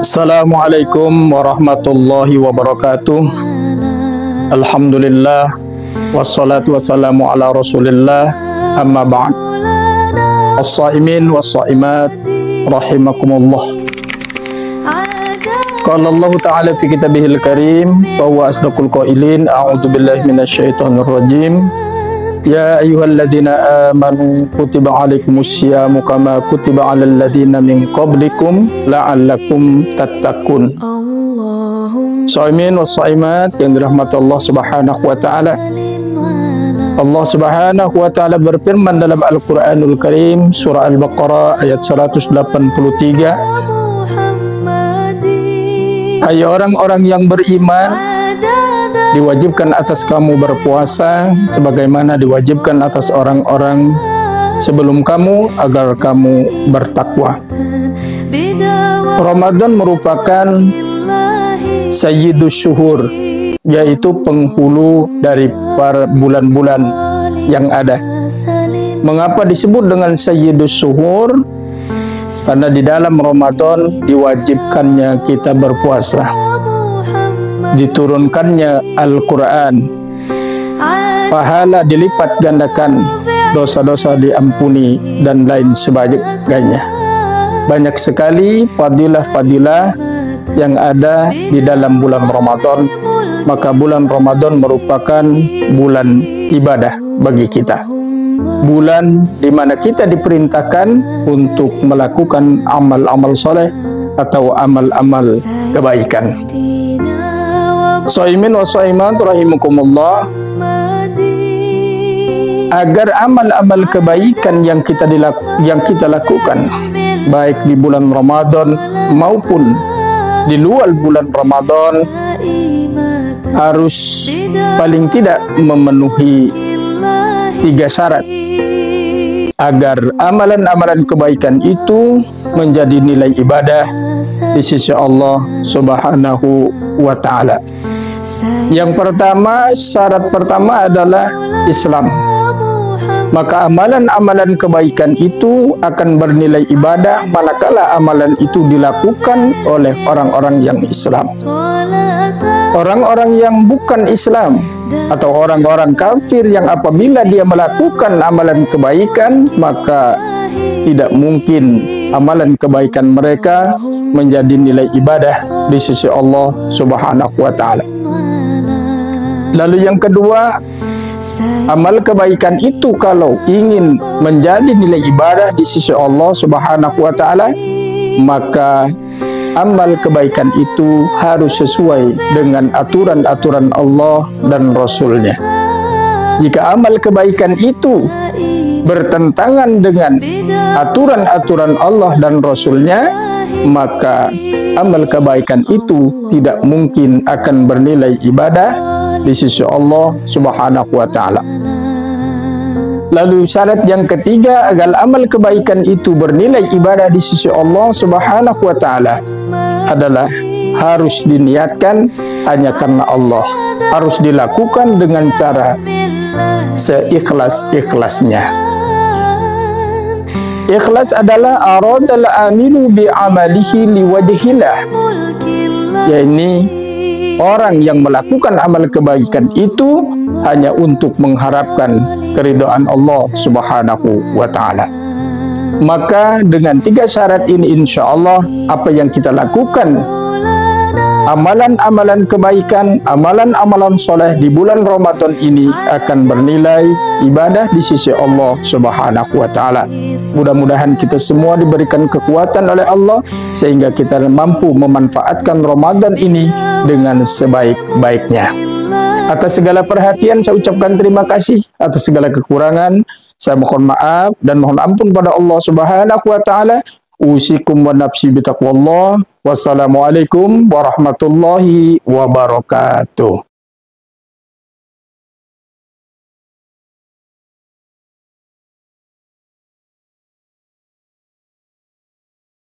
Assalamualaikum warahmatullahi wabarakatuh. Alhamdulillah wassalatu wassalamu ala rasulillah, amma ba'd. As-saimin was-saimat rahimakumullah. Qala Allah ta'ala fi kitabihil karim wa huwa asdaqul qailin, a'udzu billahi minasyaitonir rajim. Ya ayyuhalladzina amanu kutiba alaikumus syiyamu kama kutiba alal ladzina min qablikum la'allakum tattaqun. Shaimin wa shaimat yang dirahmati Allah Subhanahu wa taala. Allah Subhanahu wa taala berfirman dalam Al-Qur'anul Karim surah Al-Baqarah ayat 183. Hai orang-orang yang beriman, diwajibkan atas kamu berpuasa sebagaimana diwajibkan atas orang-orang sebelum kamu agar kamu bertakwa. Ramadan merupakan sayyidus syuhur, yaitu penghulu dari para bulan-bulan yang ada. Mengapa disebut dengan sayyidus syuhur? Karena di dalam Ramadan diwajibkannya kita berpuasa, diturunkannya Al-Quran, pahala dilipat gandakan, dosa-dosa diampuni, dan lain sebagainya. Banyak sekali fadilah-fadilah yang ada di dalam bulan Ramadan. Maka bulan Ramadan merupakan bulan ibadah bagi kita, bulan di mana kita diperintahkan untuk melakukan amal-amal soleh atau amal-amal kebaikan. Shaimin wa shaimat rahimakumullah. Agar amal-amal kebaikan yang kita lakukan baik di bulan Ramadan maupun di luar bulan Ramadan harus paling tidak memenuhi 3 syarat agar amalan-amalan kebaikan itu menjadi nilai ibadah di sisi Allah Subhanahu wa taala. Yang pertama, syarat pertama adalah Islam. Maka amalan-amalan kebaikan itu akan bernilai ibadah manakala amalan itu dilakukan oleh orang-orang yang Islam. Orang-orang yang bukan Islam atau orang-orang kafir yang apabila dia melakukan amalan kebaikan, maka tidak mungkin amalan kebaikan mereka menjadi nilai ibadah di sisi Allah Subhanahu wa taala. Lalu yang kedua, amal kebaikan itu kalau ingin menjadi nilai ibadah di sisi Allah Subhanahu wa taala, maka amal kebaikan itu harus sesuai dengan aturan-aturan Allah dan Rasul-Nya. Jika amal kebaikan itu bertentangan dengan aturan-aturan Allah dan Rasul-Nya, maka amal kebaikan itu tidak mungkin akan bernilai ibadah di sisi Allah Subhanahu wa taala. Lalu syarat yang ketiga agar amal kebaikan itu bernilai ibadah di sisi Allah Subhanahu wa taala adalah harus diniatkan hanya karena Allah, harus dilakukan dengan cara seikhlas-ikhlasnya. Ikhlas adalah aradal amilu bi amalihi liwajhillah, yakni orang yang melakukan amal kebaikan itu hanya untuk mengharapkan keridhaan Allah Subhanahu wa taala. Maka dengan 3 syarat ini, insya Allah apa yang kita lakukan, amalan-amalan kebaikan, amalan-amalan soleh di bulan Ramadan ini akan bernilai ibadah di sisi Allah Subhanahu wa taala. Mudah-mudahan kita semua diberikan kekuatan oleh Allah sehingga kita mampu memanfaatkan Ramadan ini dengan sebaik-baiknya. Atas segala perhatian saya ucapkan terima kasih. Atas segala kekurangan saya mohon maaf dan mohon ampun pada Allah Subhanahu wa taala. Usikum wa nafsi bitaqwallah. Wassalamualaikum warahmatullahi wabarakatuh.